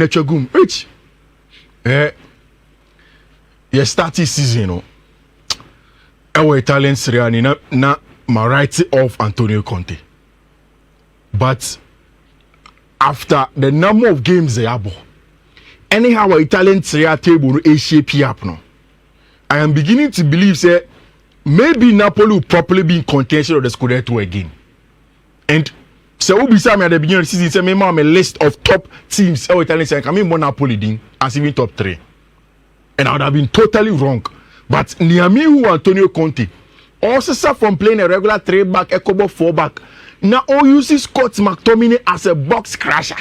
Nechagum, rich. You started season, you know. Our Italian Serie na my right off Antonio Conte. But after the number of games they have, anyhow our Italian Serie table is shaping up now. I am beginning to believe say maybe Napoli will properly be in contention of the Scudetto again. And so we be at the beginning of the season say me a list of top teams our Italian Serie coming more Napoli din as even top 3. And I would have been totally wrong. But Niamihu Antonio Conte also suffer from playing a regular 3-back, Ekobo 4-back. Now all uses Scott McTominay as a box crasher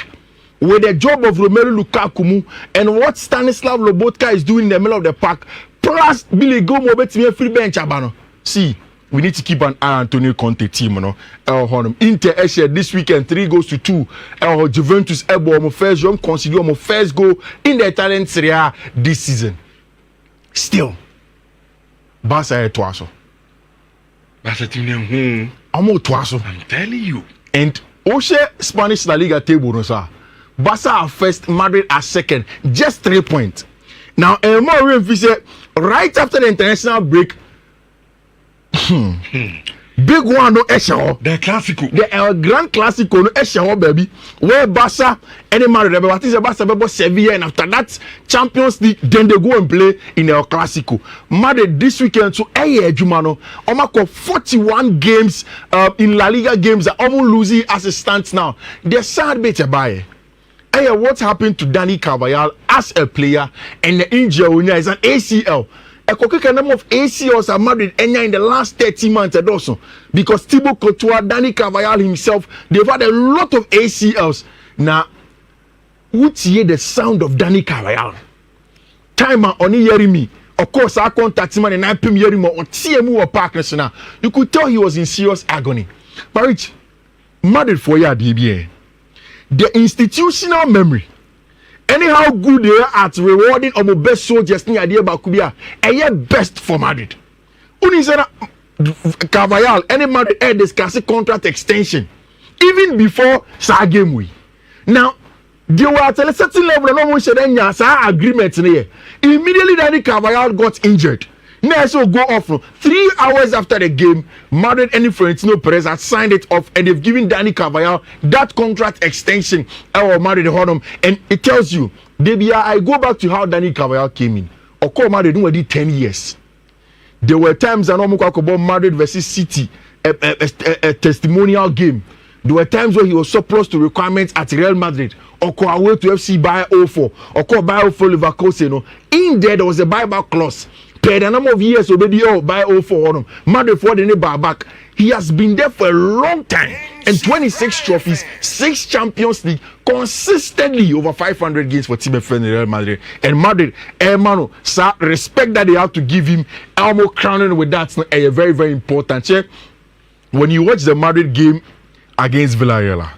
with the job of Romelu Lukaku and what Stanislav Lobotka is doing in the middle of the park. Plus Billy Gomo betting free bench abano. See, we need to keep an eye on Antonio Conte team, you know. Inter Eshe this weekend 3-2. Juventus Ebo first round consider first goal in the Italian Serie A this season. Still, Barca twaso. Barca team Amo twaso. I'm telling you. And Oshe Spanish La Liga table no sir. Barca are first, Madrid are second, just 3 points. Now, right after the international break, big one no Eshaw. The Classico. The Grand Classico no Eshaw baby. Where Barca any Madrid, what is Barca about Sevilla, and after that Champions League, then they go and play in El Clasico. Madrid this weekend so Jumano, Omako 41 games in La Liga games are almost losing as it stands now. The sad bit about what happened to Dani Carvajal as a player and the injury is an ACL. A quick number of ACLs are Madrid in the last 30 months also because Thibaut Courtois, Dani Carvajal himself, they've had a lot of ACLs. Now, what's hear the sound of Dani Carvajal? Timer on hearing me. Of course, I contact him and I pay me hearing on TMU or partners now. You could tell he was in serious agony. But Rich, Madrid for your DBA. The institutional memory, anyhow good they are at rewarding our best soldiers near the Bakubia, and yet best for Madrid. Unisana Carvajal, any Madrid had discussed contract extension even before Sa game we. Now they were at a certain level, no one said any agreement here. Immediately Dani Carvajal got injured. Now so go off 3 hours after the game. Madrid and Florentino Perez had signed it off and they've given Dani Carvajal that contract extension. Madrid and it tells you, I go back to how Dani Carvajal came in. Of course, Madrid did 10 years. There were times I know about Madrid versus City, a testimonial game. There were times where he was surplus to requirements at Real Madrid. Or go away to FC buy 04 or call buy 04 Leverkusen. In there was a buyback clause. Per the number of years already buy 04 Madrid for the buy back. He has been there for a long time and 26 trophies, 6 Champions League, consistently over 500 games for Team FN Real Madrid. And Madrid, Hermano, sir, respect that they have to give him. Elmo crowning with that a very, very important. When you watch the Madrid game against Villarreal,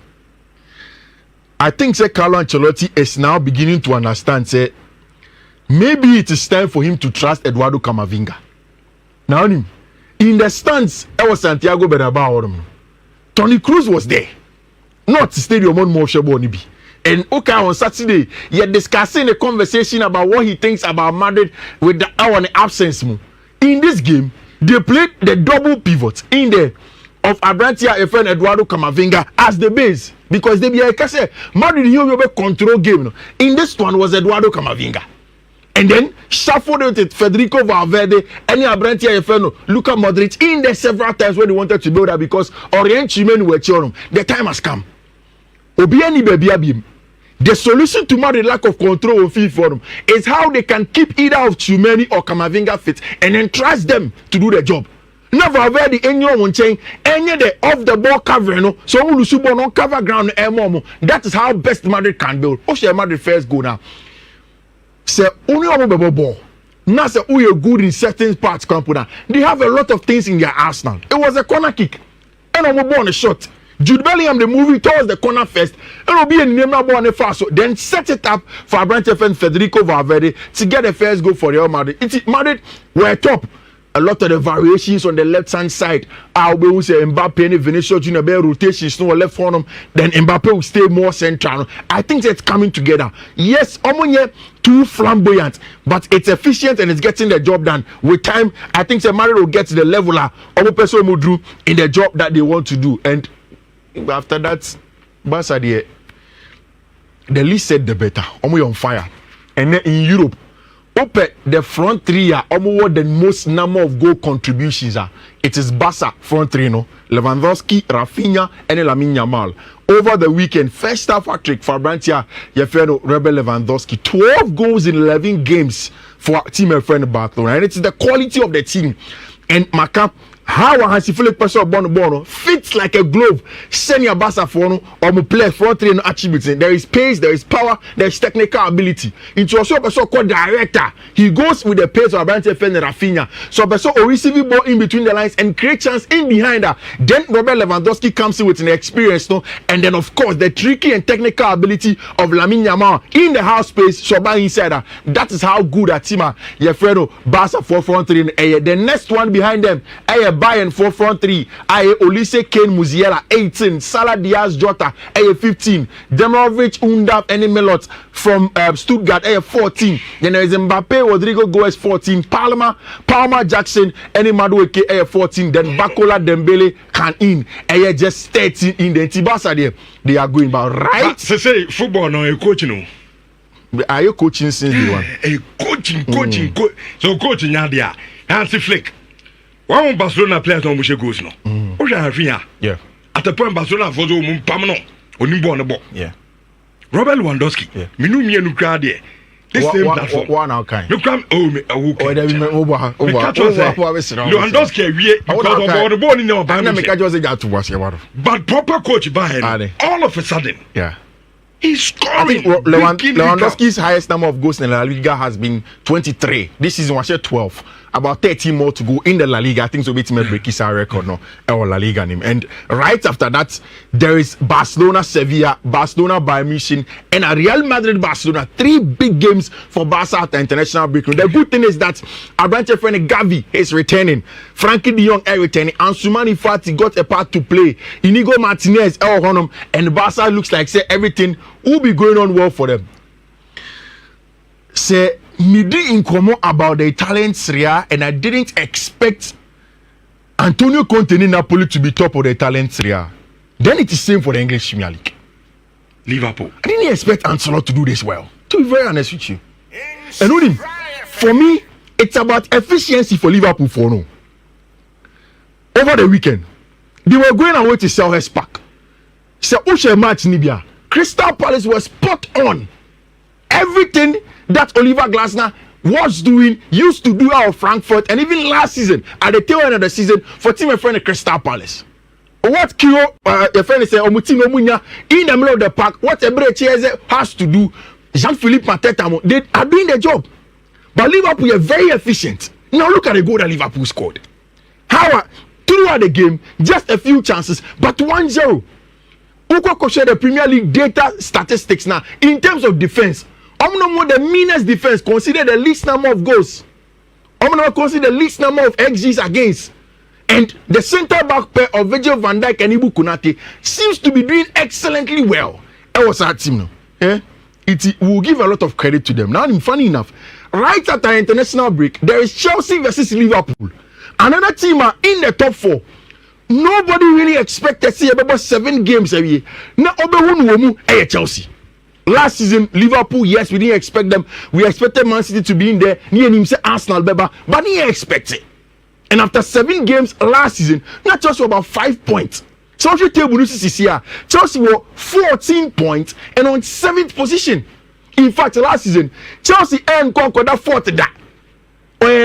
I think Carlo Ancelotti is now beginning to understand maybe it is time for him to trust Eduardo Camavinga. Now, in the stands, I was Santiago Bernabeu. Toni Kroos was there. Not stadium on Moshebo. And okay, on Saturday, you're discussing a conversation about what he thinks about Madrid with the hour and absence. In this game, they played the double pivot in there of Abrantia FN Eduardo Camavinga as the base. Because they be like I said, Madrid here control game. In this one was Eduardo Camavinga. And then shuffled it Federico Valverde, any Abrantia FN, Luka Modric in there several times when they wanted to build that because Orient Chimen were cheering. The time has come. Obiani Bebiabim. The solution to Madrid lack of control of Fiifi is how they can keep either of Tchouameni or Camavinga fit and then trust them to do the job. Never already any one chain, any the off the ball covering, so we should no cover ground. That is how best Madrid can build. Oshie Madrid first go now. Say only on ball. Now say we are good in certain parts. They have a lot of things in their arsenal. It was a corner kick, and on ball on a shot. Jude Bellingham the moving towards the corner first. It will be a name ball on the fast. So then set it up for Abrantes and Federico Valverde to get the first goal for Real Madrid. Madrid were top. a lot of the variations on the left-hand side. I'll be say Mbappe and Vinicius Junior be rotations no left for them. Then Mbappe will stay more central. I think that's coming together. Yes, Omonye too flamboyant, but it's efficient and it's getting the job done. With time, I think Madrid will get to the level of person will do in the job that they want to do. And after that, Barca the least said the better. Omo on fire. And then in Europe, the front three are almost the most number of goal contributions. It is Barca front three, no? Lewandowski, Rafinha, and Lamine Yamal. Over the weekend, first half hat-trick for Brantia, Rebel Lewandowski. 12 goals in 11 games for team and friend Barcelona. And it's the quality of the team. And Maka, how Hansi Flick person Bono fits like a glove. Senior Barca for no or play front three no attributes. There is pace, there is power, there is technical ability. Into also person called director. He goes with the pace of Branche Fen and Rafinha. So person or receiving ball in between the lines and create chance in behind her. Then Robert Lewandowski comes in with an experience, no, and then of course the tricky and technical ability of Lamine Yamal in the half space. So by inside her. That is how good a team are. Yefredo Barca for front three. The next one behind them. Bayern 4 front 3. Olise Kane Musiala 18. Salah Diaz Jota 15. Demirovic Undaf and Melot from Stuttgart 14. Then there is Mbappe Rodrigo Goes 14. Palmer Jackson and Madueke 14. Then Bakola Dembele can in just 13 in the Tibasa there. They are going about right. Say football no a coach no. Are you coaching since day one? Coaching. So coaching now there. Hansi Flick. One Barcelona players on Mushe goes no. Yeah. At the point Barcelona for the Pamano, Onimbo on the ball. Yeah. Robert Lewandowski. Yeah. Minu me no crowd there. This same platform. One out kind. No come Lewandowski we because the ball in our band. But proper coach behind all of a sudden. Yeah. He's scoring. Lewandowski's highest number of goals in La Liga has been 23. This season was 12. About 13 more to go in the La Liga. I think so. Beat him break his record no. Or La Liga name. And right after that, there is Barcelona, Sevilla, Barcelona, Bayern Munich, and a Real Madrid, Barcelona. 3 big games for Barca at the international break. The good thing is that Abrante friend Gavi is returning. Frankie De Jong is returning. Ansumani Fati got a part to play. Inigo Martinez, El Honum, and Barca looks like say everything will be going on well for them. Say Midi incomo about the Italian Serie, and I didn't expect Antonio Conte in Napoli to be top of the Italian Serie. Then it is same for the English Premier League. Liverpool. I didn't expect Ancelotti to do this well. To be very honest with you. And for me, it's about efficiency for Liverpool for no. Over the weekend, they were going away to Selhurst Park. So Ushe match Nibia. Crystal Palace was spot on. Everything that Oliver Glasner was doing, used to do out of Frankfurt, and even last season, at the tail end of the season, for team and friend of Crystal Palace. What Kyo, your friend say, Omutino Munya, in the middle of the park, what Ebre has to do, Jean-Philippe Mateta, they are doing their job. But Liverpool are very efficient. Now look at the goal that Liverpool scored. How throughout the game, just a few chances, but 1-0. Uko share the Premier League data statistics now in terms of defense. Omno the meanest defense, consider the least number of goals. Omno consider the least number of XGs against. And the center back pair of Virgil van Dijk and Ibu Konate seems to be doing excellently well. That was our team now. It will give a lot of credit to them. Now, funny enough, right after the international break, there is Chelsea versus Liverpool. Another team are in the top 4. Nobody really expected to see about 7 games a year. Now, Chelsea. Last season, Liverpool, yes, we didn't expect them. We expected Man City to be in there. Near him say Arsenal, but we didn't expect it. And after 7 games last season, not just about 5 points. So if you table this year, Chelsea were 14 points and on 7th position. In fact, last season, Chelsea earned that 4th that.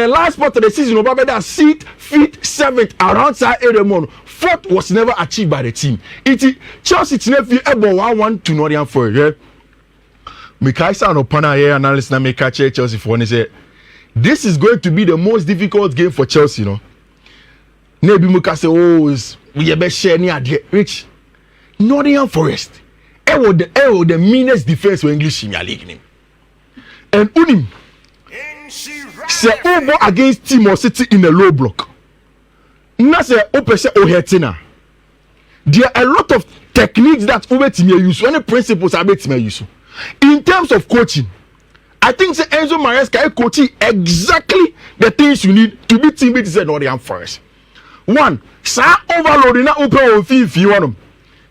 Last part of the season, over that seat, 5th, 7th, around that area. 4th was never achieved by the team. Chelsea never able 1-1 to Nottingham Forest. Yeah? Mikaisa and Opana here analyst na make Chelsea for one say this is going to be the most difficult game for Chelsea, you know. Maybe Muka say, we best share near Rich. Nottingham Forest. The meanest defense for English Premier League name. And Unim Say Obo against team or city in a low block. Na say Opese Ohetina. There are a lot of techniques that Ube team use. Any principles are team use. In terms of coaching, I think say Enzo Maresca is coaching exactly the things you need to be team beat Nottingham Forest. One, sa overloading na open on Fiifi on them.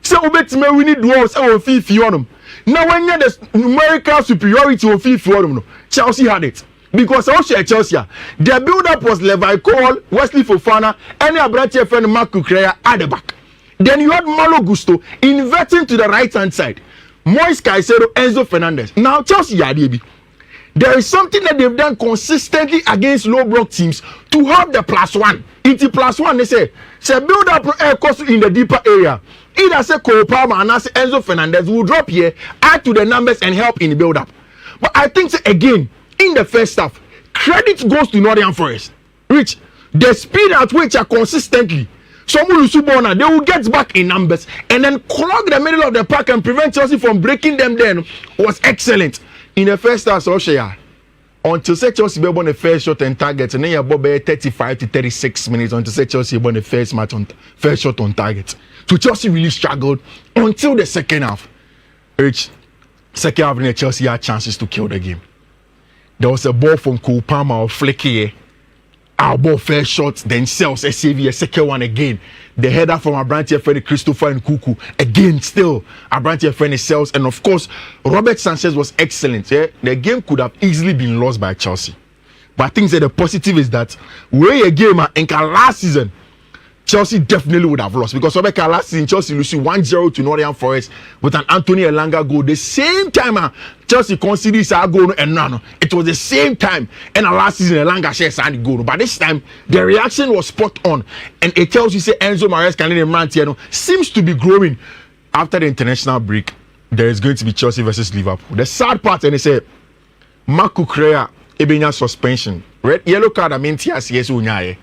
Say Ube team we need dwarfs on Fiifi on them. Now when you the numerical superiority of Fiifi on them, Chelsea had it. Because also Chelsea, their build-up was Levi Cole, Wesley Fofana, and Abrante friend Mark Kukurea at the back. Then you had Malo Gusto inverting to the right-hand side. Moise Caicedo, Enzo Fernandez. Now Chelsea, there is something that they've done consistently against low block teams to have the +1. Into +1, they say build up cost in the deeper area. Either say Cole Palmer and Enzo Fernandez will drop here, add to the numbers and help in the build-up. But I think again, in the first half, credit goes to Nottingham Forest. Rich, the speed at which are consistently, some will they will get back in numbers and then clog the middle of the park and prevent Chelsea from breaking them then was excellent. In the first half, until say Chelsea be on the first shot and target, and then you have 35 to 36 minutes until say Chelsea won the first match on first shot on target. So Chelsea really struggled until the second half. Rich, second half, Chelsea had chances to kill the game. There was a ball from Cole Palmer or Flecky. Our ball first shot, then sells a save, second one again. The header from Abrante friend Christopher and Kuku again. Still, Abrante friend sells, and of course, Robert Sanchez was excellent. Yeah? The game could have easily been lost by Chelsea, but I think that the positive is that where a game in last season, Chelsea definitely would have lost because last season Chelsea losing 1-0 to Nottingham Forest with an Anthony Elanga goal. The same time Chelsea conceded a goal and no, it was the same time. And last season Elanga shares a goal, but this time the reaction was spot on, and it tells you say Enzo Maresca seems to be growing after the international break. There is going to be Chelsea versus Liverpool. The sad part, and they say Mark Kukurea ebenya suspension, red yellow card. I mean TSS unyaye.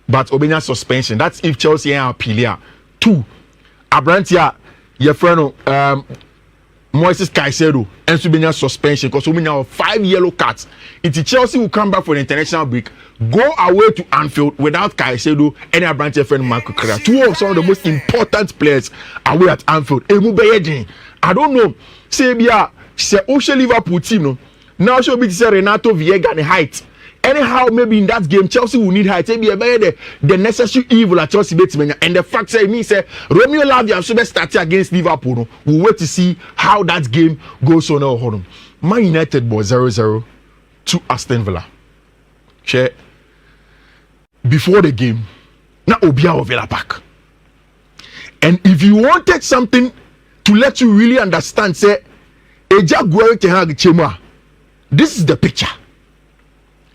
But Obenya suspension. That's if Chelsea are appeal. 2. Abrantia, your friend Moises Caicedo, and Obenya suspension because Obenya have 5 yellow cards. If Chelsea will come back for the international break, go away to Anfield without Caicedo and Abrantia friend Marco Correa. 2 of some of the most important players away at Anfield. I don't know. Say Osha Liverpool team no. Now should be Renato Viega and height. Anyhow, maybe in that game, Chelsea will need height. Maybe the necessary evil at Chelsea beats me. And the fact that me say Romeo Lavia should be starting against Liverpool. We'll wait to see how that game goes on. Man United was 0-0 to Aston Villa. Before the game, now Obia Villa Park. And if you wanted something to let you really understand, say Eja Guerrero Tehag Chema, this is the picture.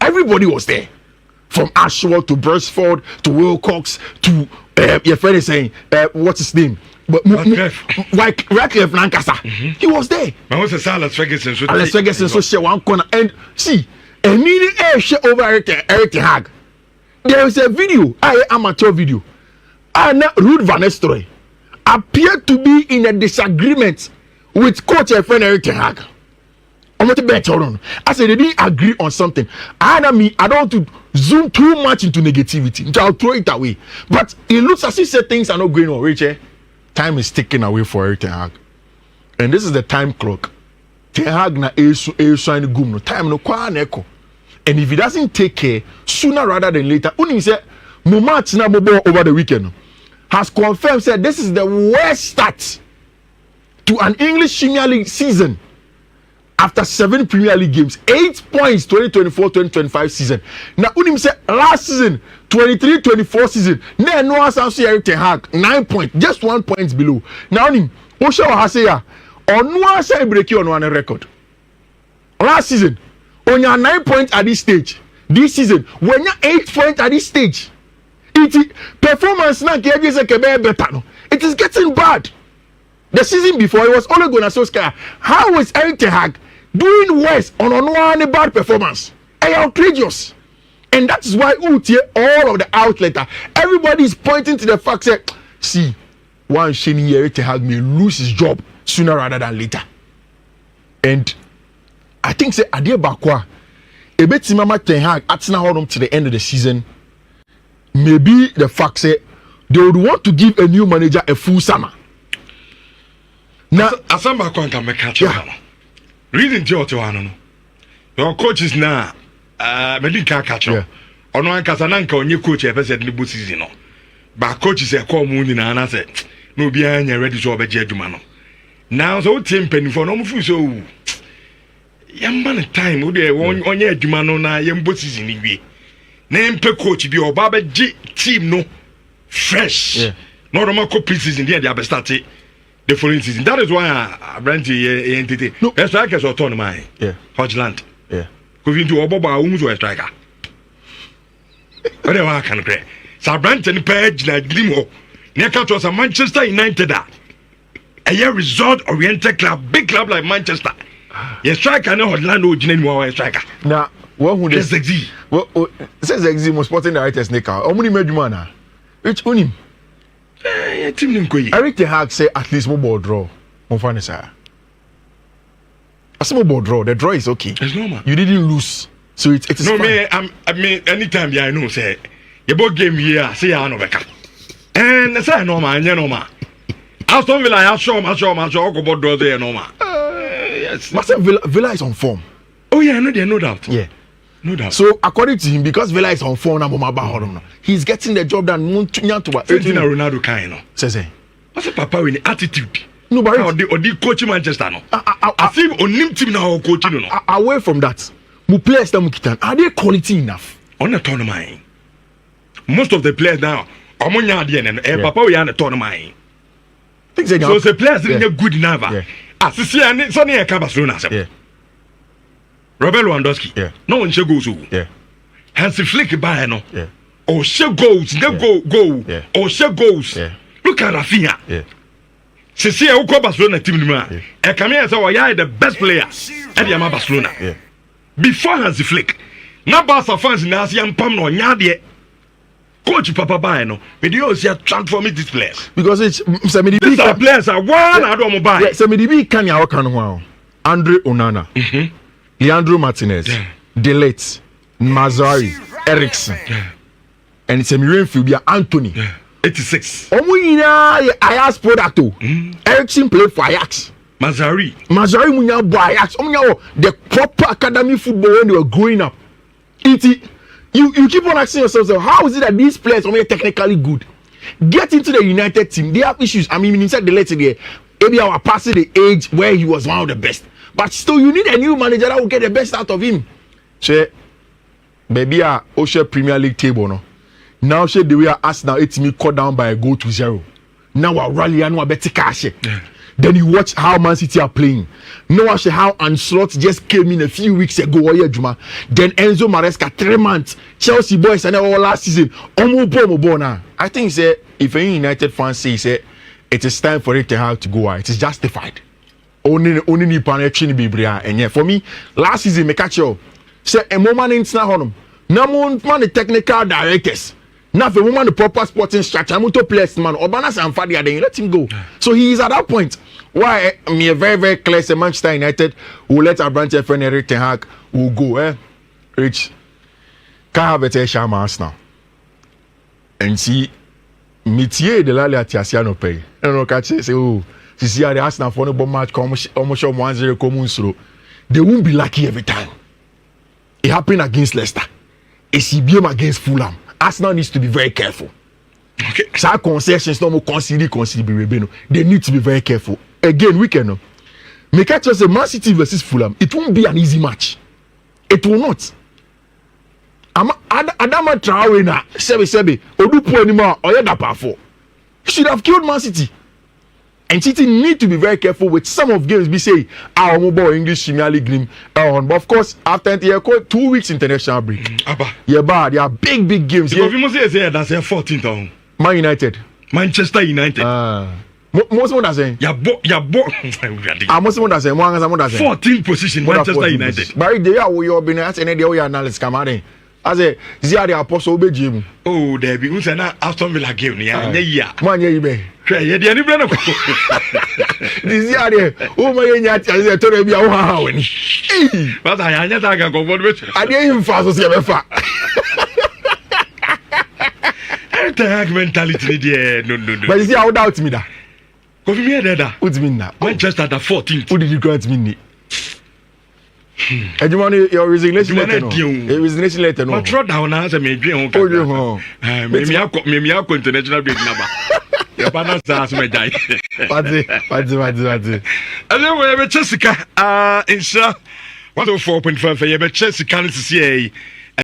Everybody was there, from Ashworth to Beresford to Wilcox to your friend is saying what's his name? Ratcliffe Lancaster. He was there. Alex Ferguson. Alex Ferguson so share one corner and see a mini air share over Eric Ten Hag. There is a video, amateur video. Ruud van Nistelrooy appeared to be in a disagreement with coach and friend Eric Ten Hag. I'm not a better on. I said they didn't agree on something. I don't want to zoom too much into negativity. I'll throw it away. But it looks as if things are not going on, Richard. Time is ticking away for Eric Ten Hag. And this is the time clock. Ten Hag na time no kwa neko. And if he doesn't take care sooner rather than later, Unim said Mumat na mobo over the weekend has confirmed said this is the worst start to an English Premier League season. After 7 Premier League games, 8 points 2024-2025 season. Now, Unim said last season, 23-24 season, no one sounds Eric Ten Hag, 9 points, just 1 point below. Now, Unim, Osha Haseya, on one side break on one record. Last season, on your 9 points at this stage. This season, when you're 8 points at this stage, it performance now better. It is getting bad. The season before, it was Ole Gunnar Solskjaer. How is Eric Ten Hag doing worse on one bad performance? Outrageous. And that's why all of the outlets, everybody is pointing to the fact that see, one shiny Eric Ten Hag may lose his job sooner rather than later. And I think say Ade Bakwa, a bit Mama Ten Hag at now to the end of the season. Maybe the fact say they would want to give a new manager a full summer. Now, Asamba can make catch up. Reason to your coaches now, Medin can't catch up. On one Casananka on your coach ever said in the season. But coaches are called Moon and I said, no, be ready to obey Jedumano. Now, so Timpen for no food so. Young man, time would they want on your Jumano na young bosses in the name per coach be your Baba G team no fresh. Not a more preseason there, they have started the following season. That is why I ran to entity. No, that's like a autonomy. Hodgland. Going to Oboba, who's a striker. Whatever I can create. So Branton page like Grimo. Near was a Manchester United. A year resort oriented club, big club like Manchester. Yes, striker no Orlando General striker. Now, what would this exist? Well, says exist most sporting directors Nika. How many made man? Which unim? Eric Ten Hag say at least more ball draw. More funny, sir. A small ball draw. The draw is okay. It's normal. You didn't lose, so it's no fine. I mean, anytime I know say you both game here. Say I know better. And say normal, you normal. Aston Villa, I show, go board draw there normal. Yes. But Villa is on form. Oh yeah, no doubt. Yeah. No doubt. So according to him, because Villa is on phone, he's getting the job done. Ronaldo kind. Says he. What's a papa with the attitude? No, but or the coach Manchester no. I see on him team now coaching no. Away from that, mu players that mukitan are they quality enough? On the tournament, most of the players now, Omonya and papa we are on the tournament. So the players didn't get good enough. As you see, and Sonny Barcelona. Robert Lewandowski. No one should go so. Hansi Flick by no. Or she goes, go. Or she goes. Look at Rafinha. See, I will Barcelona team. I come here and say, "Oh, yeah, the best player." Eddie Ama Barcelona. Before Hansi Flick, now Barca fans in Asia and Pam no nyadie. Coach Papa by no. But you see transforming these players because it's these players are one. I don't mobile. Yeah, Semidibi can ya kan ho. Andre Onana. Leandro Martinez, Delete, Mazzari, Ericsson, and it's a Midfield Anthony. 86. Ajax product. Ericsson played for Ajax. Mazzari munya boy Ajax. The proper academy football when they were growing up. You keep on asking yourself, so how is it that these players are technically good? Get into the United team. They have issues. I mean, inside the letter there, maybe our passing the age where he was one of the best. But still, you need a new manager that will get the best out of him. So, baby, Osha Premier League table, no. Now, she the way Arsenal, it's me cut down by a goal to 0. Now, I rally and I bet cash. Then you watch how Man City are playing. Now, how Ancelotti just came in a few weeks ago. Then Enzo Maresca 3 months. Chelsea boys and all last season. I think say if any United fans say it is time for it to have to go out, it is justified. Only ni paneption bibria and yeah for me last season me catch you say a moment in na honum na mon man the technical directors na for woman the proper sporting structure I'm to players man Obana Sanfadi then let him go. So he is at that point why me very very clear say Manchester United will let our branch friend Eric Ten Hag will go Rich can have a shama Arsenal and see métier de la Tiasiano pay and no catch say oh see how the Arsenal for no bomb match almost 1-0 come they won't be lucky every time. It happened against Leicester. It's CBM against Fulham. Arsenal needs to be very careful. Okay. So concessions no more consider. They need to be very careful. Again, we can make it just a Man City versus Fulham. It won't be an easy match. It will not. Adama Traore na sebe odupo anymore or you should have killed Man City. And City need to be very careful with some of games. We say our mobile English Premier League game but of course after 2 weeks international break. There are big games. If you must say that's 14th. Man United, Manchester United. Most of them saying. Most of them saying. 14th position Manchester United. But they are we all been at any day analysis come out. As a Zia Apostle be Jim. Oh, there be Usana Aston Villa game near ya. Man, ye be. Ye the any brand of This year, oh my yat as a Torrebia. But I ain't I can go for it. I didn't fast as ever. Tag mentality there. No. But you see, I would doubt me that. Go for me there. What's mean now? Manchester at the 14th. Who did you grant me? And you want your resignation letter? A resignation letter. No, I throw down as a major. Oh, maybe I go international big number. Your partner says me die. What's it? And then we have Jessica. In 104.5 for Chelsea can see